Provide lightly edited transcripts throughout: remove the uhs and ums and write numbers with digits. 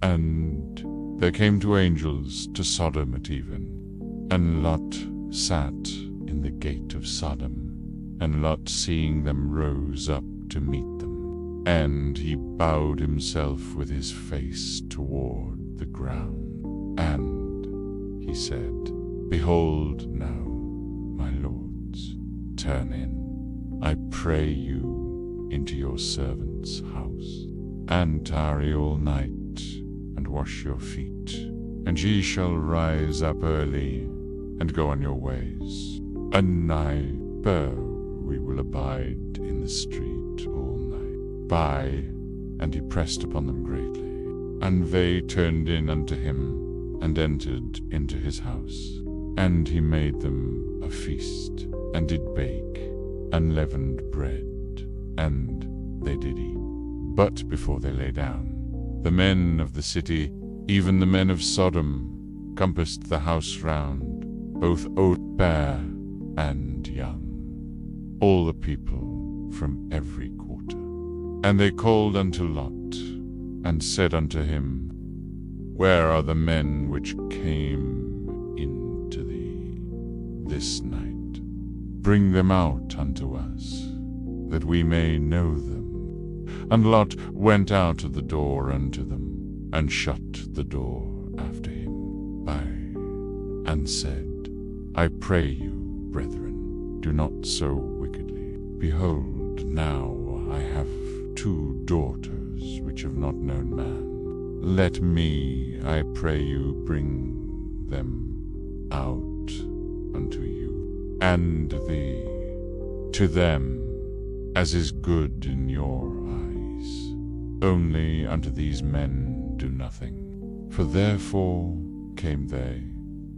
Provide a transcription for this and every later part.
And there came two angels to Sodom at even, and Lot sat in the gate of Sodom. And Lot, seeing them, rose up to meet them, and he bowed himself with his face toward the ground. And he said, Behold now, my lords, turn in, I pray you, into your servant's house, and tarry all night, and wash your feet. And ye shall rise up early, and go on your ways. And we will abide in the street all night. And he pressed upon them greatly. And they turned in unto him, and entered into his house. And he made them a feast, and did bake unleavened bread, and they did eat. But before they lay down, the men of the city, even the men of Sodom, compassed the house round, both old, bare, and young, all the people from every quarter. And they called unto Lot, and said unto him, Where are the men which came in to thee this night? Bring them out unto us, that we may know them. And Lot went out of the door unto them, and shut the door after him, and said, I pray you, brethren, do not so wickedly. Behold, now I have two daughters which have not known man. Let me, I pray you, bring them out unto you, and thee to them, as is good in your eyes. Only unto these men do nothing. For therefore came they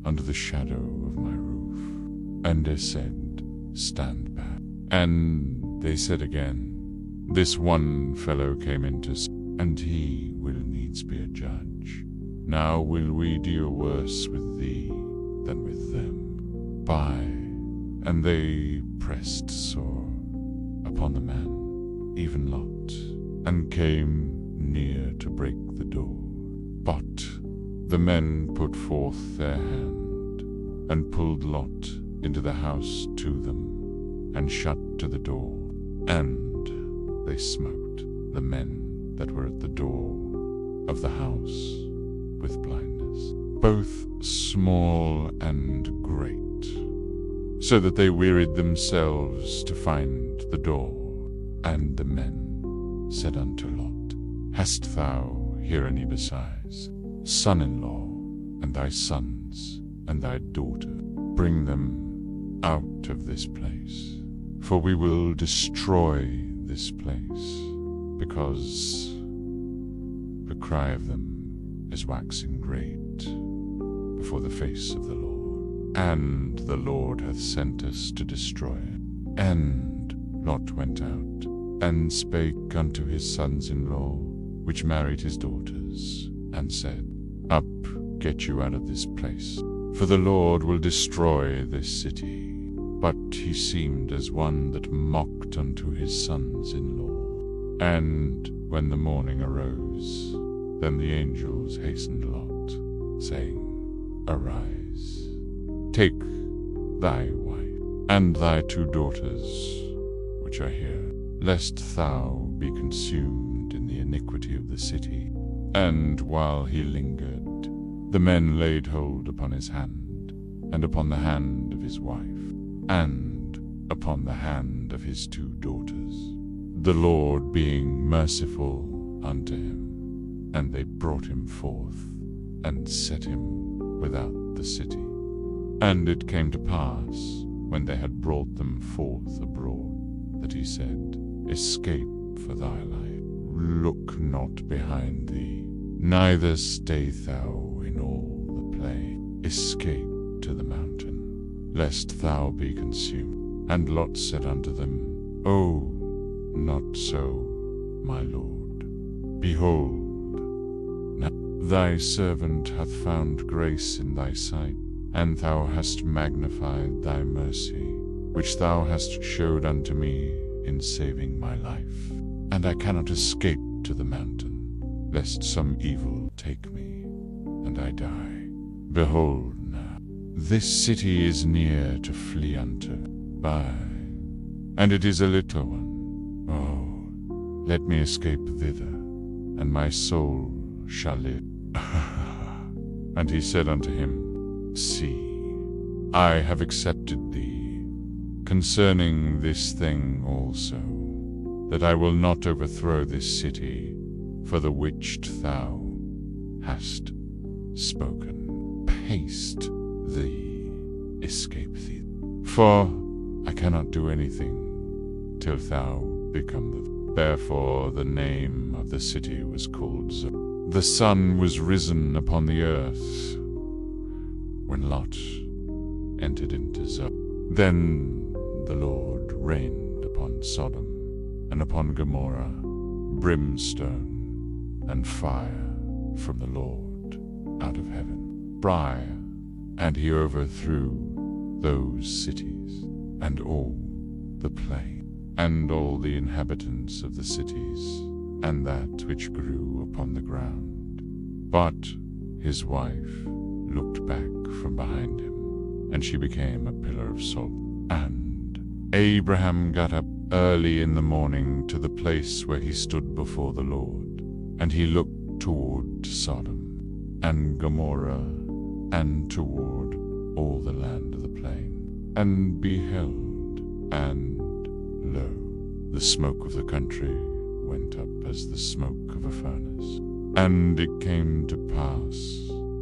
under the shadow of my roof. And they said, Stand back. And they said again, This one fellow came into us, and he will needs be a judge. Now will we deal worse with thee than with them. And they pressed sore upon the man, even Lot, and came near to break the door. But the men put forth their hand, and pulled Lot into the house to them, and shut to the door. And they smote the men that were at the door of the house with blindness, both small and great, so that they wearied themselves to find the door. And the men said unto Lot, Hast thou here any besides, son-in-law, and thy sons, and thy daughter? Bring them out of this place, for we will destroy this place, because the cry of them is waxing great before the face of the Lord. And the Lord hath sent us to destroy it. And Lot went out, and spake unto his sons-in-law, which married his daughters, and said, Up, get you out of this place, for the Lord will destroy this city. But he seemed as one that mocked unto his sons-in-law. And when the morning arose, then the angels hastened Lot, saying, Arise, take thy wife, and thy two daughters, which are here, lest thou be consumed in the iniquity of the city. And while he lingered, the men laid hold upon his hand, and upon the hand of his wife, and upon the hand of his two daughters, the Lord being merciful unto him. And they brought him forth, and set him without the city. And it came to pass, when they had brought them forth abroad, that he said, Escape for thy life, look not behind thee, neither stay thou in all the plain. Escape to the mountain, lest thou be consumed. And Lot said unto them, O, not so, my Lord. Behold, now thy servant hath found grace in thy sight, and thou hast magnified thy mercy, which thou hast showed unto me in saving my life. And I cannot escape to the mountain, lest some evil take me, and I die. Behold now, this city is near to flee unto, and it is a little one. Oh, let me escape thither, and my soul shall live. And he said unto him, See, I have accepted thee concerning this thing also, that I will not overthrow this city for the which thou hast spoken. Haste thee, escape thee, for I cannot do anything till thou become the. Therefore the name of the city was called Zoar. The sun was risen upon the earth when Lot entered into Zoar. Then the Lord rained upon Sodom and upon Gomorrah brimstone and fire from the Lord out of heaven. And he overthrew those cities, and all the plain, and all the inhabitants of the cities, and that which grew upon the ground. But his wife looked back from behind him, and she became a pillar of salt. And Abraham got up early in the morning to the place where he stood before the Lord, and he looked toward Sodom and Gomorrah, and toward all the land of the plain, and beheld, and lo, the smoke of the country went up as the smoke of a furnace. And it came to pass,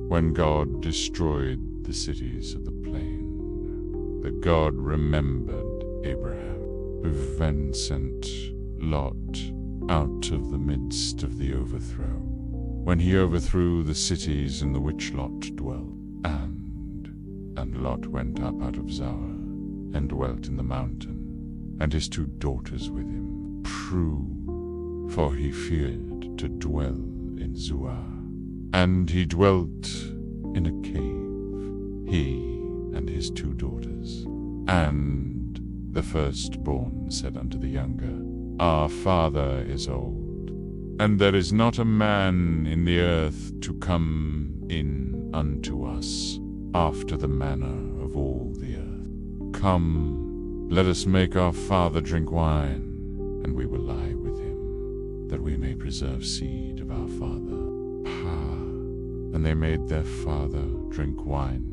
when God destroyed the cities of the plain, that God remembered Abraham, who then sent Lot out of the midst of the overthrow, when he overthrew the cities in the which Lot dwelt. And Lot went up out of Zoar, and dwelt in the mountain, and his 2 daughters with him. For he feared to dwell in Zoar. And he dwelt in a cave, he and his 2 daughters. And the firstborn said unto the younger, Our father is old, and there is not a man in the earth to come in unto us after the manner of all the earth. Come, let us make our father drink wine, and we will lie with him, that we may preserve seed of our father. And they made their father drink wine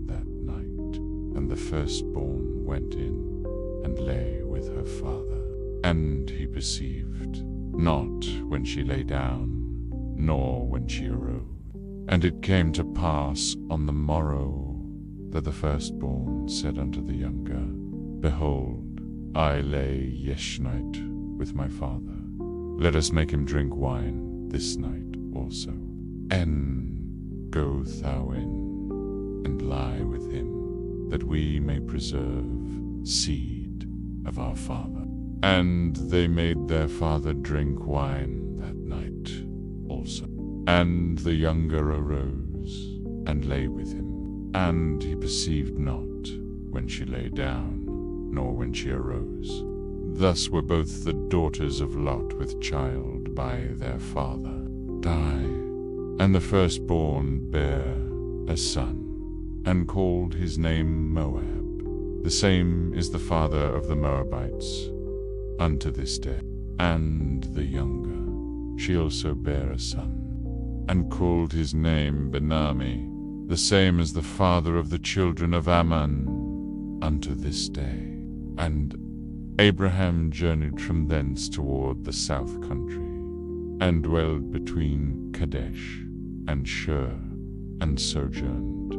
that night. And the firstborn went in and lay with her father. And he perceived not when she lay down, nor when she arose. And it came to pass on the morrow that the firstborn said unto the younger, Behold, I lay yesternight with my father. Let us make him drink wine this night also. And go thou in, and lie with him, that we may preserve seed of our father. And they made their father drink wine that night also. And the younger arose, and lay with him. And he perceived not when she lay down, nor when she arose. Thus were both the daughters of Lot with child by their father die. And the firstborn bare a son, and called his name Moab. The same is the father of the Moabites unto this day. And the younger, she also bare a son, and called his name Benami. The same is the father of the children of Ammon unto this day. And Abraham journeyed from thence toward the south country, and dwelled between Kadesh and Shur, and sojourned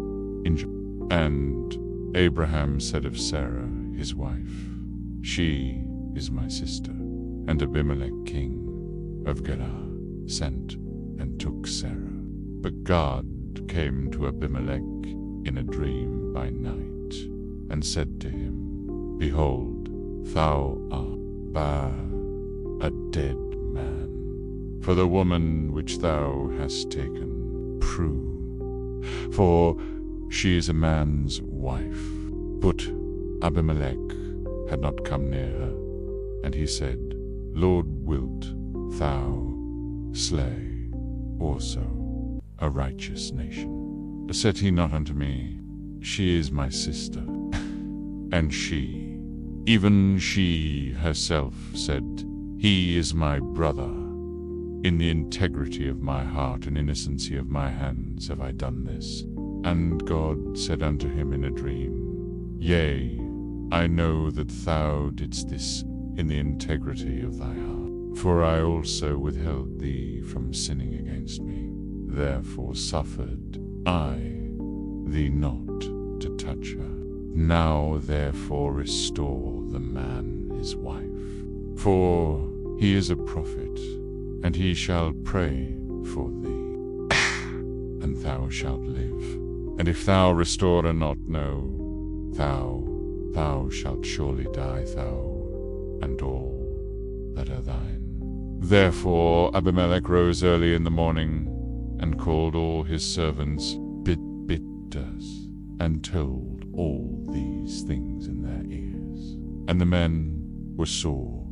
in Jordan. And Abraham said of Sarah his wife, She is my sister. And Abimelech king of Gerar sent and took Sarah. But God came to Abimelech in a dream by night, and said to him, Behold, thou art a dead man, for the woman which thou hast taken, for she is a man's wife. But Abimelech had not come near her, and he said, Lord, wilt thou slay also a righteous nation. Said he not unto me, She is my sister? And she, even she herself, said, He is my brother. In the integrity of my heart and innocency of my hands have I done this. And God said unto him in a dream, Yea, I know that thou didst this in the integrity of thy heart. For I also withheld thee from sinning against me. Therefore suffered I thee not to touch her. Now therefore restore the man his wife. For he is a prophet, and he shall pray for thee, and thou shalt live. And if thou restore her not, no, thou shalt surely die, thou and all that are thine. Therefore Abimelech rose early in the morning, and called all his servants bidders, and told all these things in their ears. And the men were sore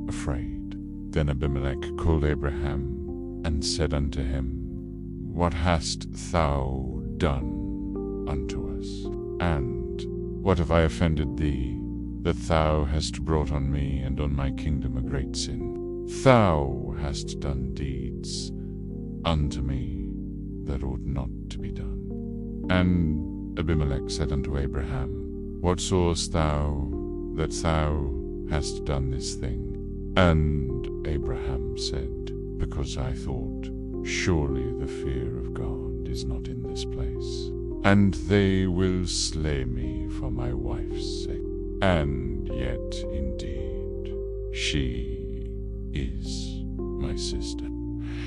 afraid. Then Abimelech called Abraham, and said unto him, What hast thou done unto us? And what have I offended thee, that thou hast brought on me and on my kingdom a great sin? Thou hast done deeds unto me that ought not to be done. And Abimelech said unto Abraham, What sawest thou that thou hast done this thing? And Abraham said, Because I thought, Surely the fear of God is not in this place, and they will slay me for my wife's sake. And yet, indeed, she is my sister.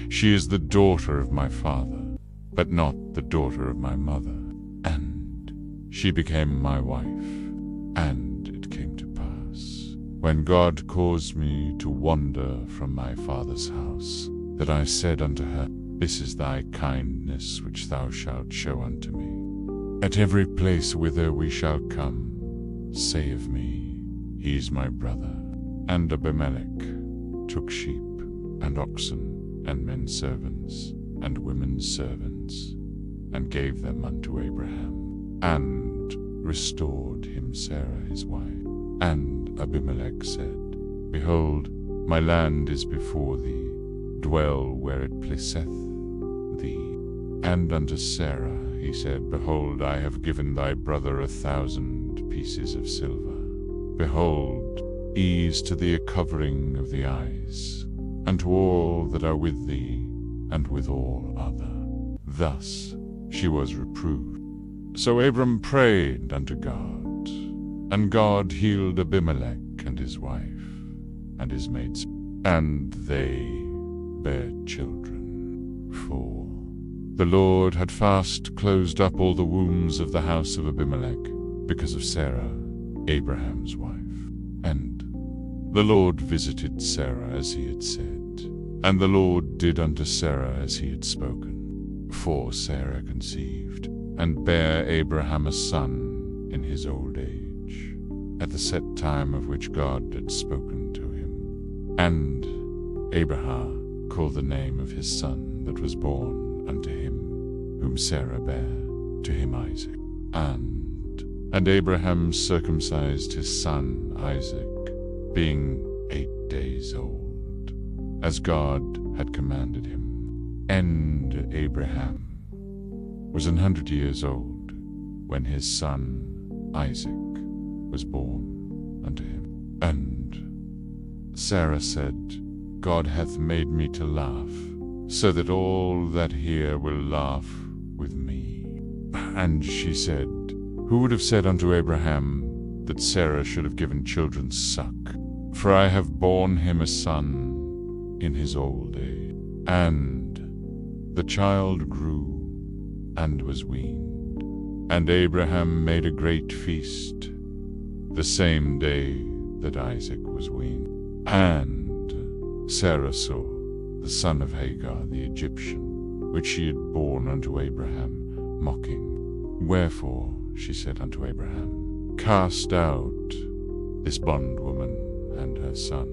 She is the daughter of my father, but not the daughter of my mother. And she became my wife. And it came to pass, when God caused me to wander from my father's house, that I said unto her, This is thy kindness which thou shalt show unto me. At every place whither we shall come, say of me, He is my brother. And Abimelech took sheep, and oxen, and men servants, and women servants, and gave them unto Abraham, and restored him Sarah his wife. And Abimelech said, Behold, my land is before thee, dwell where it pleaseth thee. And unto Sarah he said, Behold, I have given thy brother 1,000 pieces of silver. Behold, ease to thee a covering of the eyes, and to all that are with thee, and with all other. Thus she was reproved. So Abram prayed unto God, and God healed Abimelech and his wife, and his maids, and they bare children. For the Lord had fast closed up all the wombs of the house of Abimelech, because of Sarah, Abraham's wife. And the Lord visited Sarah as he had said, and the Lord did unto Sarah as he had spoken. For Sarah conceived, and bare Abraham a son in his old age, at the set time of which God had spoken to him. And Abraham called the name of his son that was born unto him, whom Sarah bare, to him Isaac. And Abraham circumcised his son Isaac, being 8 days old, as God had commanded him. And Abraham was 100 years old when his son Isaac was born unto him. And Sarah said, God hath made me to laugh, so that all that hear will laugh with me. And she said, Who would have said unto Abraham that Sarah should have given children suck? For I have borne him a son in his old age. And the child grew and was weaned. And Abraham made a great feast the same day that Isaac was weaned. And Sarah saw the son of Hagar the Egyptian, which she had borne unto Abraham, mocking. Wherefore she said unto Abraham, Cast out this bondwoman and her son,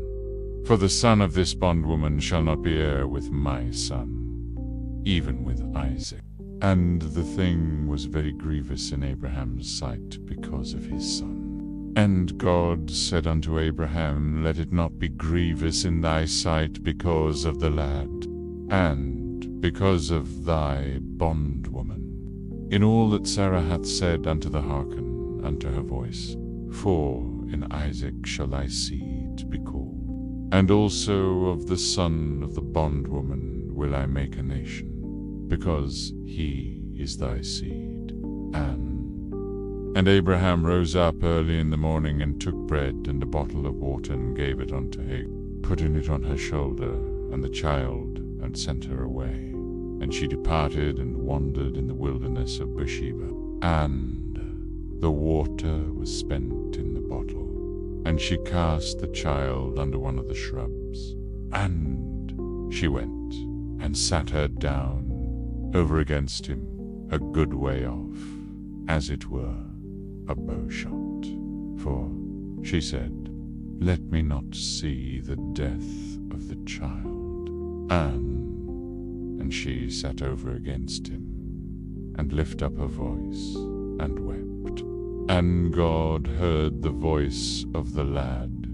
for the son of this bondwoman shall not be heir with my son. even with Isaac. And the thing was very grievous in Abraham's sight because of his son. And God said unto Abraham, Let it not be grievous in thy sight because of the lad, and because of thy bondwoman, in all that Sarah hath said unto the hearken unto her voice. For in Isaac shall thy seed be called, and also of the son of the bondwoman will I make a nation, because he is thy seed. And Abraham rose up early in the morning, and took bread and a bottle of water, and gave it unto Hagar, putting it on her shoulder, and the child, and sent her away. And she departed and wandered in the wilderness of Beersheba. And the water was spent in the bottle, and she cast the child under one of the shrubs. And she went and sat her down over against him, a good way off, as it were a bowshot. For she said, Let me not see the death of the child. And she sat over against him, and lifted up her voice, and wept. And God heard the voice of the lad,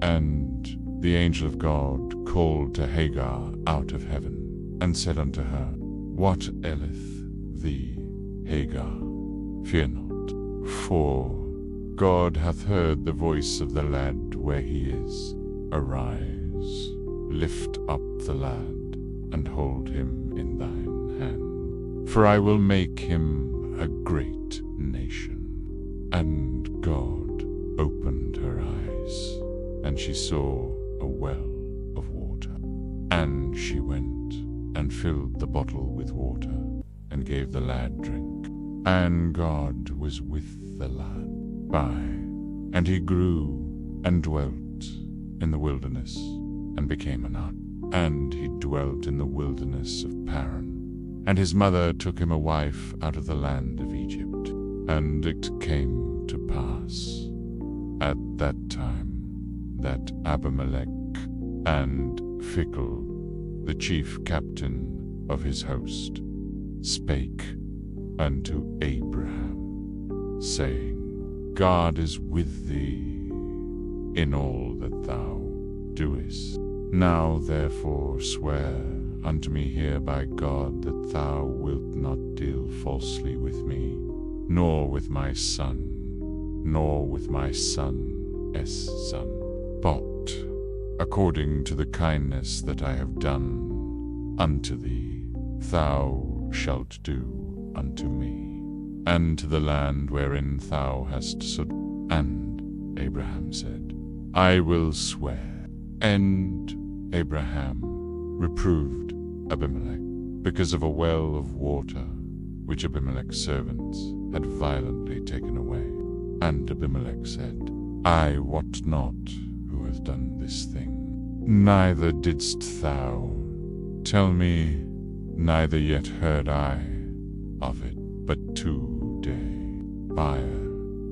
and the angel of God called to Hagar out of heaven, and said unto her, What aileth thee, Hagar? Fear not, for God hath heard the voice of the lad where he is. Arise, lift up the lad, and hold him in thine hand. For I will make him a great nation. And God opened her eyes, and she saw a well of water. And she went and filled the bottle with water, and gave the lad drink. And God was with the lad. And he grew and dwelt in the wilderness, and became an ox. And he dwelt in the wilderness of Paran. And his mother took him a wife out of the land of Egypt. And it came to pass at that time that Abimelech and Phicol, the chief captain of his host, spake unto Abraham, saying, God is with thee in all that thou doest. Now therefore swear unto me here by God that thou wilt not deal falsely with me, nor with my son, nor with my son's son, but according to the kindness that I have done unto thee, thou shalt do unto me, and to the land wherein thou hast stood. And Abraham said, I will swear. And Abraham reproved Abimelech because of a well of water which Abimelech's servants had violently taken away. And Abimelech said, I wot not who hath done this thing, neither didst thou tell me, neither yet heard I of it, but 2 days prior.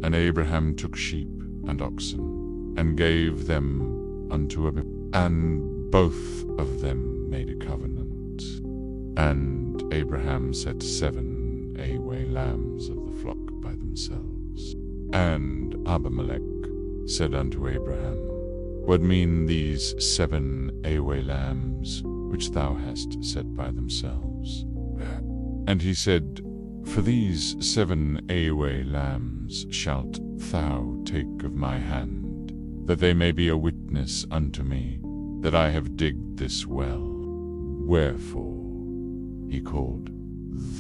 And Abraham took sheep and oxen, and gave them unto Abimelech, and both of them made a covenant. And Abraham set 7 away lambs of the flock by themselves. And Abimelech said unto Abraham, What mean these 7 away lambs which thou hast set by themselves? And he said, For these 7 away lambs shalt thou take of my hand, that they may be a witness unto me that I have digged this well. Wherefore he called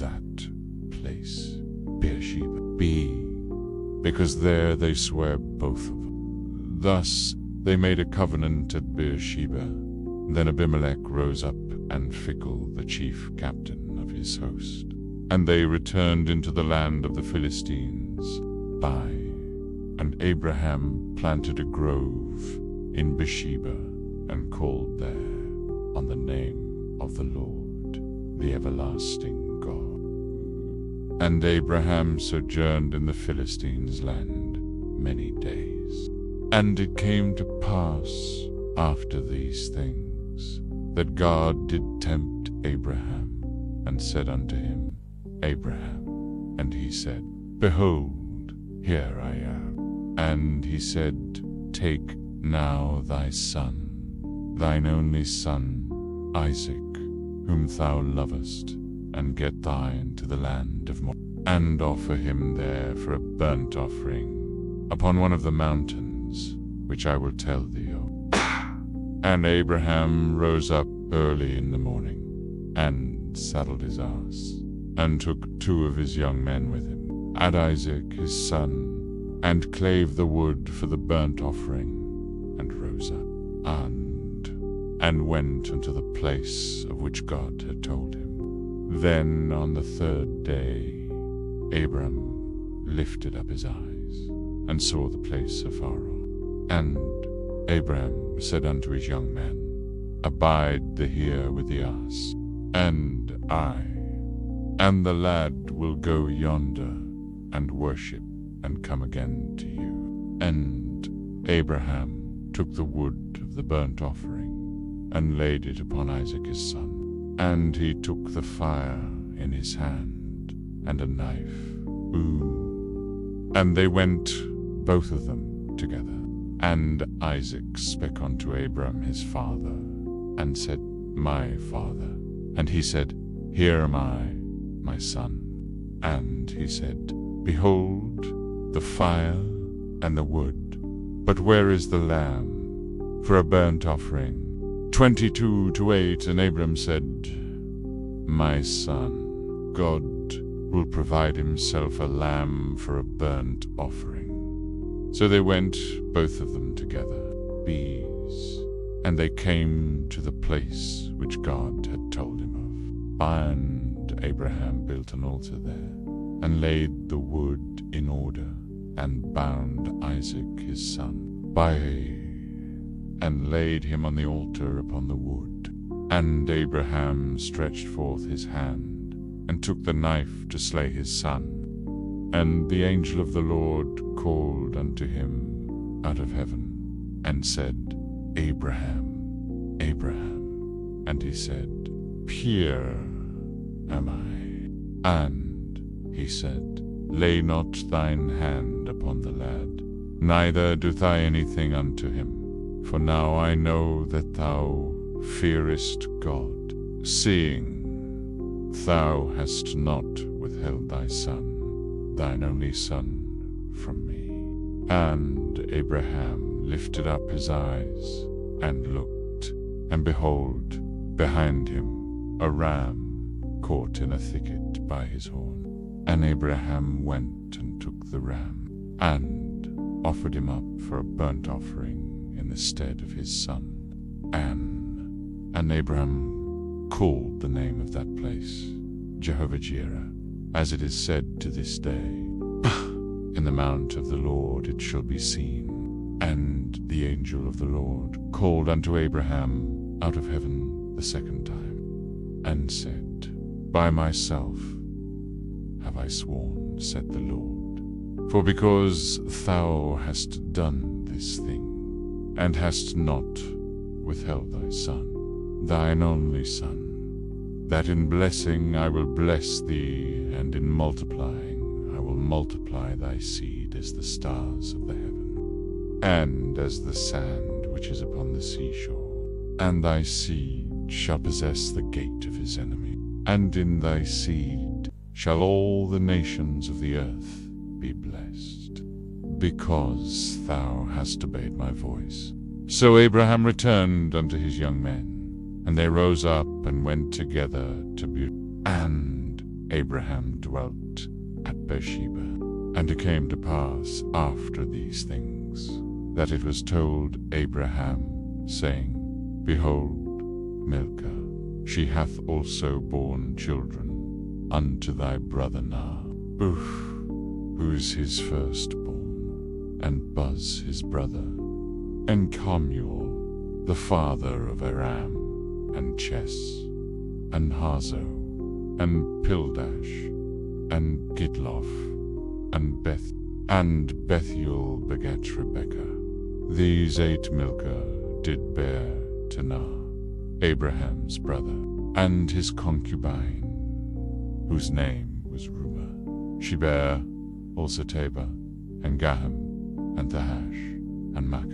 that place Beersheba, because there they sware both of them. Thus they made a covenant at Beersheba. Then Abimelech rose up, and Phicol, the chief captain of his host, and they returned into the land of the Philistines. And Abraham planted a grove in Beersheba, and called there on the name of the Lord, the everlasting God. And Abraham sojourned in the Philistines' land many days. And it came to pass after these things, that God did tempt Abraham, and said unto him, Abraham. And he said, Behold, here I am. And he said, Take now thy son, thine only son, Isaac, whom thou lovest, and get thine into the land of Moriah, and offer him there for a burnt offering upon one of the mountains, which I will tell thee of. And Abraham rose up early in the morning, and saddled his ass, and took 2 of his young men with him, and Isaac his son, and clave the wood for the burnt offering, and rose up, and went unto the place of which God had told him. Then on the 3rd day Abram lifted up his eyes, and saw the place afar off. And Abram said unto his young men, Abide the here with the ass, and I and the lad will go yonder, and worship, and come again to you. And Abraham took the wood of the burnt offering, and laid it upon Isaac his son. And he took the fire in his hand, and a knife. And they went both of them together. And Isaac spake unto Abram his father, and said, My father. And he said, Here am I, my son. And he said, Behold, the fire and the wood, but where is the lamb for a burnt offering? 22:8. And Abram said, My son, God will provide himself a lamb for a burnt offering. So they went both of them together, and they came to the place which God had told him of. And Abraham built an altar there, and laid the wood in order, and bound Isaac his son and laid him on the altar upon the wood. And Abraham stretched forth his hand, and took the knife to slay his son. And the angel of the Lord called unto him out of heaven, and said, Abraham, Abraham. And he said, Here am I. And he said, Lay not thine hand upon the lad, neither do thou anything unto him. For now I know that thou fearest God, seeing thou hast not withheld thy son, thine only son, from me. And Abraham lifted up his eyes, and looked, and behold, behind him a ram caught in a thicket by his horn. And Abraham went and took the ram, and offered him up for a burnt offering in the stead of his son. And Abraham called the name of that place Jehovah-Jireh, as it is said to this day, In the mount of the Lord it shall be seen. And the angel of the Lord called unto Abraham out of heaven the 2nd time, and said, By myself have I sworn, said the Lord, for because thou hast done this thing, and hast not withheld thy son, thine only son, that in blessing I will bless thee, and in multiplying I will multiply thy seed as the stars of the heaven, and as the sand which is upon the seashore. And thy seed shall possess the gate of his enemy, and in thy seed shall all the nations of the earth be blessed, because thou hast obeyed my voice. So Abraham returned unto his young men, and they rose up and went together to Bedtime. And Abraham dwelt at Beersheba. And it came to pass after these things, that it was told Abraham, saying, Behold, Milcah, she hath also borne children unto thy brother Nah, who is his firstborn, and Buz his brother, and Kemuel, the father of Aram, and Ches, and Hazo, and Pildash, and Gidloth, and Bethuel begat Rebekah. These 8 Milcah did bear to Nah, Abraham's brother, and his concubine whose name was Rumour. She bare also Tabor, and Gaham, and Thahash, and Makkah.